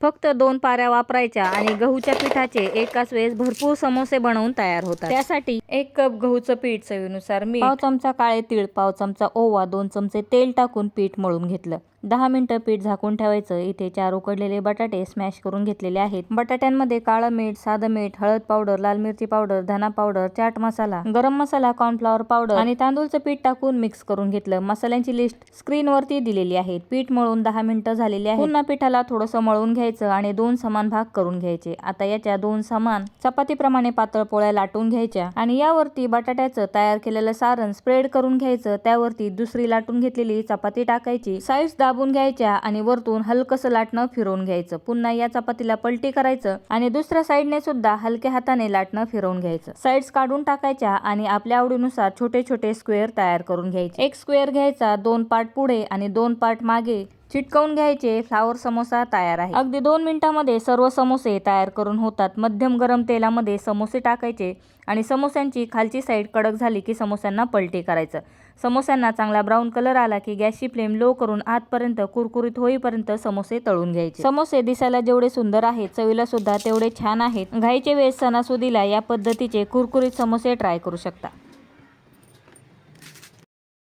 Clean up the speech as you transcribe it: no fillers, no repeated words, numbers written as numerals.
फक्त 2 पाऱ्या वापरायच्या आणि गहूच्या पिठाचे एकाच वेळेस भरपूर समोसे बनवून तयार होतात। त्यासाठी 1 कप गहूचं पीठ, चवीनुसार मीठ, पाव चमचा काळे तीळ, पाव चमचा ओवा, 2 चमचे तेल टाकून पीठ मळून घेतलं। 10 मिनिटं पीठ झाकून ठेवायचं। इथे 4 उकडलेले बटाटे स्मॅश करून घेतलेले आहेत। बटाट्यांमध्ये काळं मीठ, साधं मीठ, हळद पावडर, लाल मिरची पावडर, धना पावडर, चाट मसाला, गरम मसाला, कॉर्नफ्लॉवर पावडर आणि तांदूळचं पीठ टाकून मिक्स करून घेतलं। मसाल्यांची लिस्ट स्क्रीनवरती दिलेली आहे। पीठ मळून 10 मिनिटं झालेली आहे। पुन्हा पिठाला थोडंसं मळून घ्यायचं आणि 2 समान भाग करून घ्यायचे। आता याच्या 2 समान चपातीप्रमाणे पातळ पोळ्या लाटून घ्यायच्या आणि यावरती बटाट्याचं तयार केलेलं सारण स्प्रेड करून घ्यायचं। त्यावरती दुसरी लाटून घेतलेली चपाती टाकायची, साईड्स दाबून घ्यायच्या आणि वरतून हलकसं लाटणं फिरवून घ्यायचं। पुन्हा या चपातीला पलटी करायचं आणि दुसऱ्या साईडने सुद्धा हलक्या हाताने लाटणं फिरवून घ्यायचं। साईड्स काढून टाकायच्या आणि आपल्या आवडीनुसार छोटे छोटे स्क्वेअर तयार करून घ्यायचे। एक स्क्वेअर घ्यायचा, 2 पार्ट पुढे आणि 2 पार्ट मागे चिटकवून घ्यायचे। फ्लावर समोसा तयार आहे। अगदी 2 मिनिटांमध्ये सर्व समोसे तयार करून होतात। मध्यम गरम तेलामध्ये समोसे टाकायचे आणि समोस्यांची खालची साईड कडक झाली की समोस्यांना पलटी करायचं। समोस्यांना चांगला ब्राऊन कलर आला की गॅसची फ्लेम लो करून आतपर्यंत कुरकुरीत होईपर्यंत समोसे तळून घ्यायचे। समोसे दिसायला जेवढे सुंदर आहेत, चवीला सुद्धा तेवढे छान आहेत। घाईच्या वेळेस सणासुदीला या पद्धतीचे कुरकुरीत समोसे ट्राय करू शकता।